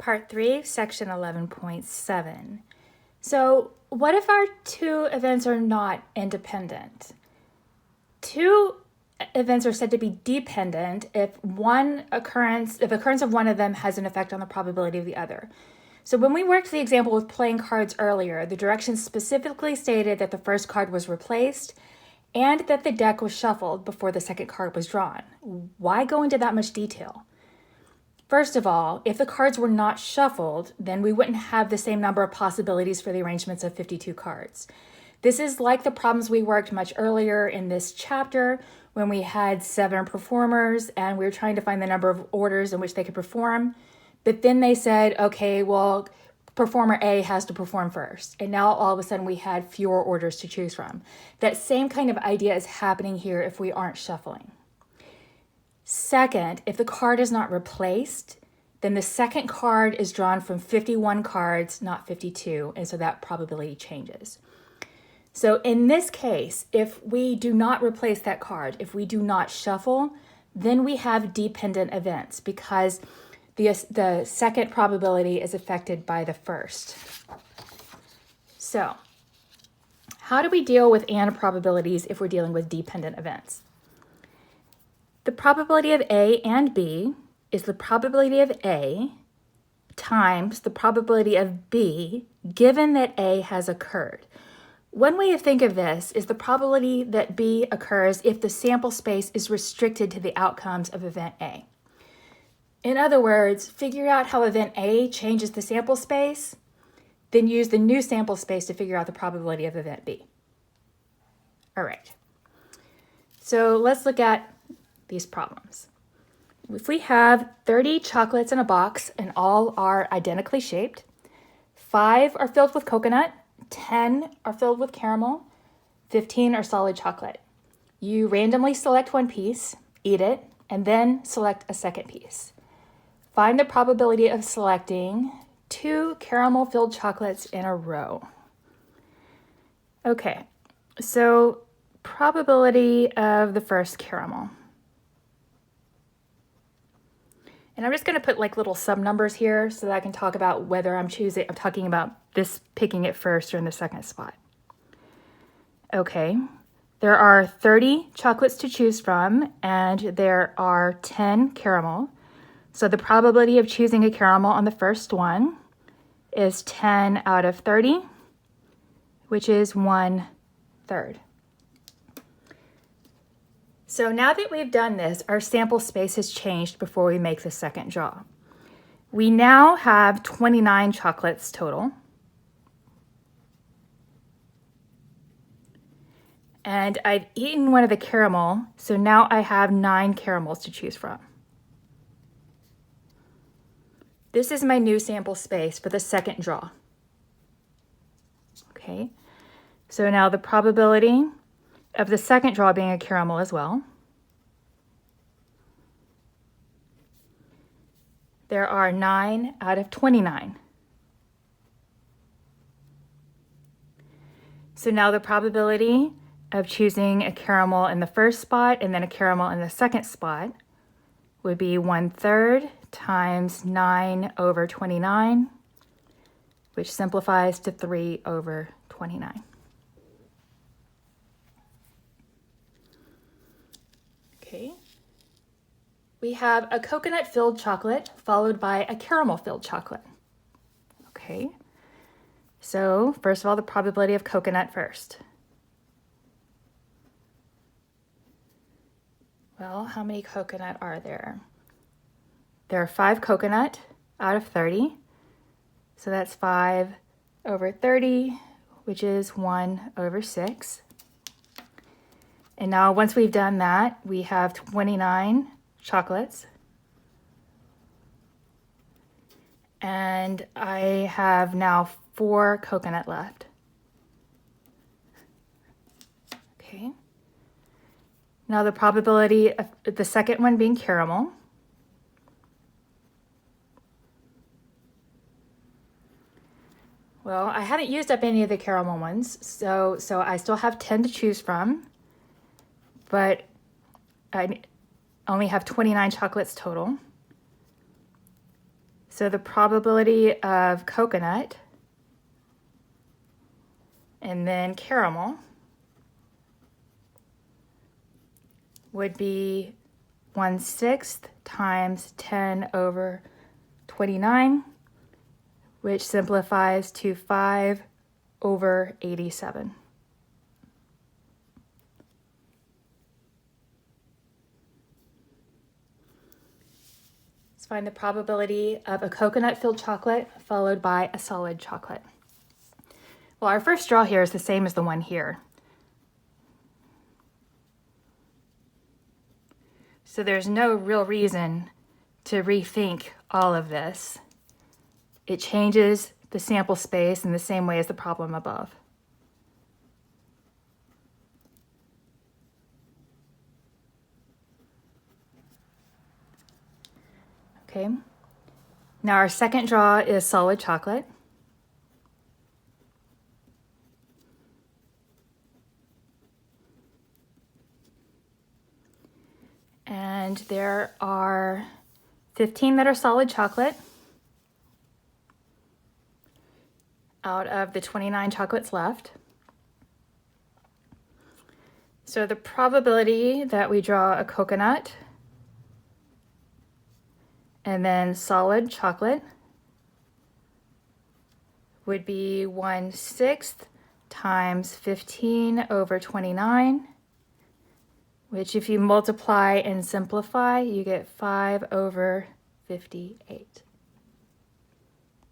Part 3, Section 11.7. So what if our two events are not independent? Two events are said to be dependent if occurrence of one of them has an effect on the probability of the other. So when we worked the example with playing cards earlier, the directions specifically stated that the first card was replaced and that the deck was shuffled before the second card was drawn. Why go into that much detail? First of all, if the cards were not shuffled, then we wouldn't have the same number of possibilities for the arrangements of 52 cards. This is like the problems we worked much earlier in this chapter when we had 7 performers and we were trying to find the number of orders in which they could perform. But then they said, okay, well, performer A has to perform first. And now all of a sudden we had fewer orders to choose from. That same kind of idea is happening here if we aren't shuffling. Second, if the card is not replaced, then the second card is drawn from 51 cards, not 52, and so that probability changes. So in this case, if we do not replace that card, if we do not shuffle, then we have dependent events because the second probability is affected by the first. So how do we deal with AND probabilities if we're dealing with dependent events? The probability of A and B is the probability of A times the probability of B given that A has occurred. One way to think of this is the probability that B occurs if the sample space is restricted to the outcomes of event A. In other words, figure out how event A changes the sample space, then use the new sample space to figure out the probability of event B. All right, so let's look at these problems. If we have 30 chocolates in a box and all are identically shaped, 5 are filled with coconut, 10 are filled with caramel, 15 are solid chocolate. You randomly select one piece, eat it, and then select a second piece. Find the probability of selecting 2 caramel-filled chocolates in a row. Okay, so probability of the first caramel. And I'm just going to put like little sub numbers here so that I can talk about whether I'm talking about this picking it first or in the second spot. Okay, there are 30 chocolates to choose from and there are 10 caramel. So the probability of choosing a caramel on the first one is 10 out of 30, which is 1/3. So now that we've done this, our sample space has changed before we make the second draw. We now have 29 chocolates total. And I've eaten one of the caramel, so now I have 9 caramels to choose from. This is my new sample space for the second draw. Okay, so now the probability of the second draw being a caramel as well. There are 9 out of 29. So now the probability of choosing a caramel in the first spot and then a caramel in the second spot would be 1/3 times 9 over 29, which simplifies to 3 over 29. Okay. We have a coconut-filled chocolate followed by a caramel-filled chocolate. Okay. So first of all, the probability of coconut first. Well, how many coconut are there? There are 5 coconut out of 30. So that's 5 over 30, which is 1/6. And now once we've done that, we have 29 chocolates. And I have now 4 coconut left. Okay. Now the probability of the second one being caramel. Well, I haven't used up any of the caramel ones, so I still have 10 to choose from, but I only have 29 chocolates total. So the probability of coconut and then caramel would be 1/6 times 10 over 29, which simplifies to 5 over 87. Let's find the probability of a coconut-filled chocolate followed by a solid chocolate. Well, our first draw here is the same as the one here. So there's no real reason to rethink all of this. It changes the sample space in the same way as the problem above. Okay. Now our second draw is solid chocolate. And there are 15 that are solid chocolate out of the 29 chocolates left. So the probability that we draw a coconut and then solid chocolate would be 1/6 times 15 over 29, which if you multiply and simplify, you get 5 over 58.